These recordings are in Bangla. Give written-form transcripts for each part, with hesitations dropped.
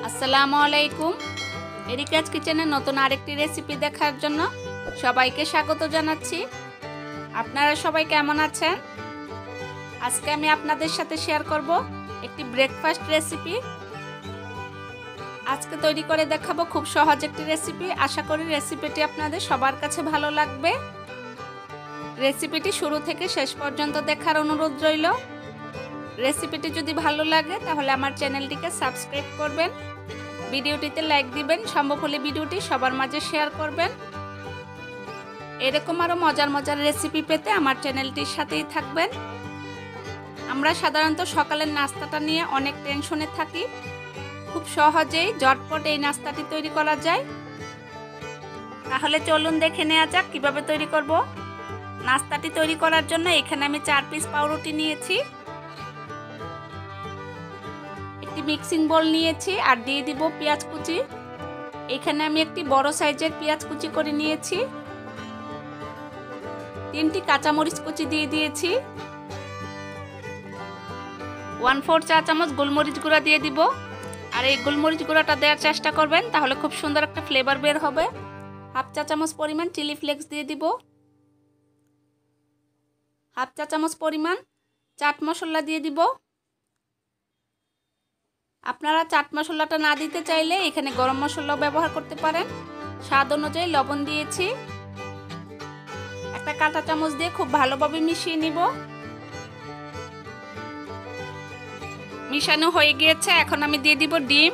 আসসালামু আলাইকুম। এরিকাজ কিচেনে নতুন আরেকটি রেসিপি দেখার জন্য সবাইকে স্বাগত জানাচ্ছি। আপনারা সবাই কেমন আছেন? আজকে আমি আপনাদের সাথে শেয়ার করব একটি ব্রেকফাস্ট রেসিপি। আজকে তৈরি করে দেখাবো খুব সহজ একটি রেসিপি। আশা করি রেসিপিটি আপনাদের সবার কাছে ভালো লাগবে। রেসিপিটি শুরু থেকে শেষ পর্যন্ত দেখার অনুরোধ রইল। রেসিপিটি যদি ভালো লাগে তাহলে আমার চ্যানেলটিকে সাবস্ক্রাইব করবেন, ভিডিওটিতে লাইক দিবেন, সম্ভব হলে ভিডিওটি সবার মাঝে শেয়ার করবেন। এরকম আরও মজার মজার রেসিপি পেতে আমার চ্যানেলটির সাথেই থাকবেন। আমরা সাধারণত সকালের নাস্তাটা নিয়ে অনেক টেনশনে থাকি। খুব সহজেই ঝটপট এই নাস্তাটি তৈরি করা যায়। তাহলে চলুন দেখে নেওয়া যাক কিভাবে তৈরি করব। নাস্তাটি তৈরি করার জন্য এখানে আমি 4 পিস পাউরুটি নিয়েছি, একটি মিক্সিং বোল নিয়েছি আর দিয়ে দিব পেঁয়াজ কুচি। এখানে আমি একটি বড় সাইজের পেঁয়াজ কুচি করে নিয়েছি। 3টি কাঁচামরিচ কুচি দিয়ে দিয়েছি। 1/4 চা চামচ গোলমরিচ গুঁড়া দিয়ে দিব। আর এই গোলমরিচ গুঁড়াটা দেওয়ার চেষ্টা করবেন, তাহলে খুব সুন্দর একটা ফ্লেভার বের হবে। 1/2 চা চামচ পরিমাণ চিলি ফ্লেক্স দিয়ে দিব। 1/2 চা চামচ পরিমাণ চাট মশলা দিয়ে দিব। আপনারা চাট মশলাটা না দিতে চাইলে এখানে গরম মশলাও ব্যবহার করতে পারেন। স্বাদ অনুযায়ী লবণ দিয়েছি। একটা কাঁটা চামচ দিয়ে খুব ভালোভাবে মিশিয়ে নিব। মিশানো হয়ে গিয়েছে, এখন আমি দিয়ে দিব ডিম।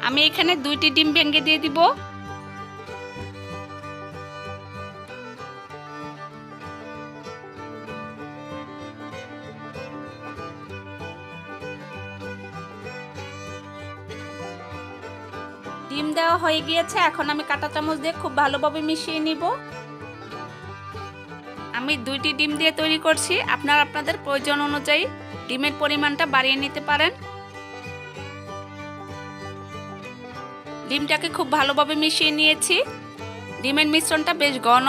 আমি এখানে 2টি ডিম ভেঙে দিয়ে দিব। ডিম দেওয়া হয়ে গিয়েছে, এখন আমি কাঁটা চামচ দিয়ে খুব ভালোভাবে মিশিয়ে নিব। আমি 2টি ডিম দিয়ে তৈরি করছি, আপনারা আপনাদের প্রয়োজন অনুযায়ী ডিমের পরিমাণটা বাড়িয়ে নিতে পারেন। ডিমটাকে খুব ভালোভাবে মিশিয়ে নিয়েছি। ডিমের মিশ্রণটা বেশ ঘন,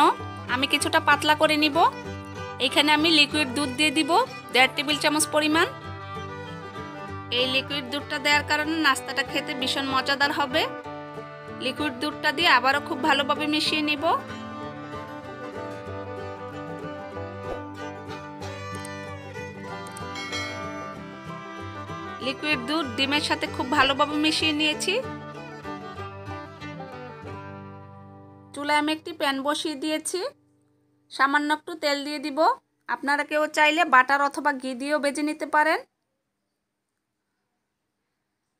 আমি কিছুটা পাতলা করে নিব। এখানে আমি লিকুইড দুধ দিয়ে দিব 1.5 টেবিল চামচ পরিমাণ। এই লিকুইড দুধটা দেওয়ার কারণে নাস্তাটা খেতে ভীষণ মজাদার হবে। লিকুইড দুধটা দিয়ে আবারও খুব ভালোভাবে মিশিয়ে নিব। লিকুইড দুধ ডিমের সাথে খুব ভালোভাবে মিশিয়ে নিয়েছি। চুলায় আমি একটি প্যান বসিয়ে দিয়েছি, সামান্য একটু তেল দিয়ে দিব। আপনারা কেউ চাইলে বাটার অথবা ঘি দিয়েও ভেজে নিতে পারেন।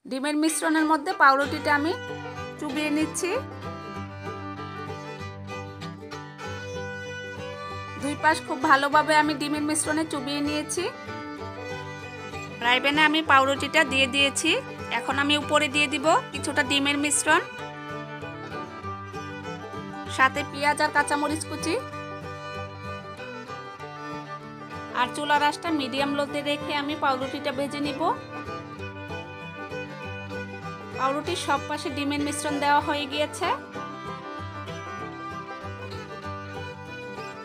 ডিমের মিশ্রণের মধ্যে পাউরুটিটা আমি চুবিয়ে নিচ্ছি। 2 পাশ খুব ভালোভাবে আমি ডিমের মিশ্রণে চুবিয়ে নিয়েছি। ফ্রাই প্যানে আমি পাউরুটিটা দিয়ে দিয়েছি। এখন আমি উপরে দিয়ে দিব কিছুটা ডিমের মিশ্রণ, সাথে পেঁয়াজ আর কাঁচামরিচ কুচি। আর চুলার আঁচটা মিডিয়াম লোতে রেখে আমি পাউরুটিটা ভেজে নিব। পাউরুটির সব পাশে ডিমের মিশ্রণ দেওয়া হয়ে গিয়েছে।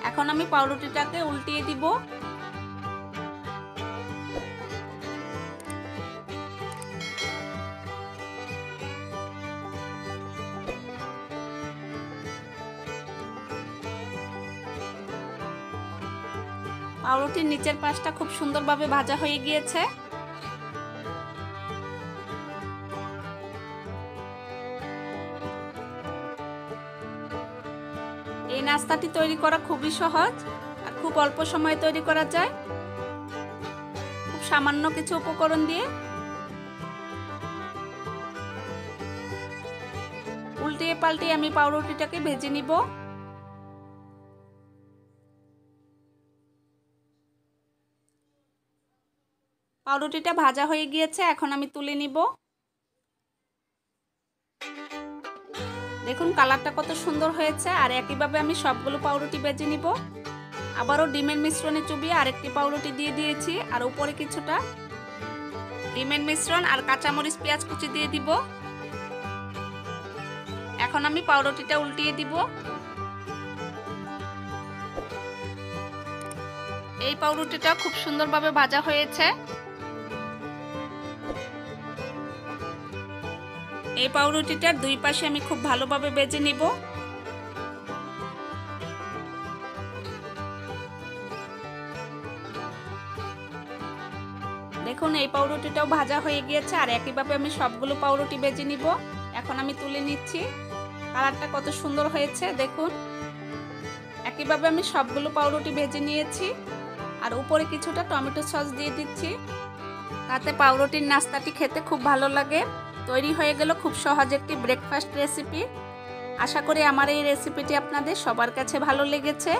এখন আমি পাউরুটিটাকে উল্টিয়ে দিব। পাউরুটির নিচের পাশটা খুব সুন্দরভাবে ভাজা হয়ে গিয়েছে। এই নাস্তাটি তৈরি করা খুবই সহজ আর খুব অল্প সময়ে তৈরি করা যায়, খুব সামান্য কিছু উপকরণ দিয়ে। উল্টিয়ে পাল্টিয়ে আমি পাউরুটিটাকে ভেজে নিব। পাউরুটিটা ভাজা হয়ে গিয়েছে, এখন আমি তুলে নিব। দেখুন কালারটা কত সুন্দর হয়েছে। আর একইভাবে আমি সবগুলো পাউরুটি ভেজে নিব। আবারও ডিমের মিশ্রণে চুবিয়ে আরেকটি পাউরুটি দিয়ে দিয়েছি, আর উপরে কিছুটা ডিমের মিশ্রণ আর কাঁচামরিচ পেঁয়াজ কুচি দিয়ে দিব। এখন আমি পাউরুটিটা উল্টিয়ে দিব। এই পাউরুটিটা খুব সুন্দরভাবে ভাজা হয়েছে। এই পাউরুটিটার দুই পাশে আমি খুব ভালোভাবে ভেজে নিব। দেখুন এই পাউরুটিটাও ভাজা হয়ে গিয়েছে, আর একইভাবে আমি সবগুলো পাউরুটি ভেজে নিব। এখন আমি তুলে নিচ্ছি। কালারটা কত সুন্দর হয়েছে দেখুন। একইভাবে আমি সবগুলো পাউরুটি ভেজে নিয়েছি, আর উপরে কিছুটা টমেটো সস দিয়ে দিচ্ছি। তাতে পাউরুটির নাস্তাটি খেতে খুব ভালো লাগে। তৈরি হয়ে গেল খুব সহজ একটি ব্রেকফাস্ট রেসিপি। আশা করি আমার এই রেসিপিটি আপনাদের সবার কাছে ভালো লেগেছে।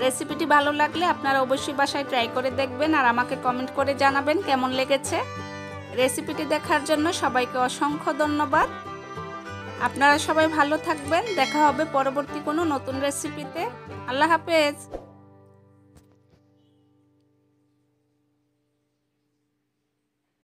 রেসিপিটি ভালো লাগলে আপনারা অবশ্যই বাসায় ট্রাই করে দেখবেন, আর আমাকে কমেন্ট করে জানাবেন কেমন লেগেছে। রেসিপিটি দেখার জন্য সবাইকে অসংখ্য ধন্যবাদ। আপনারা সবাই ভালো থাকবেন। দেখা হবে পরবর্তী কোনো নতুন রেসিপিতে। আল্লাহ হাফেজ।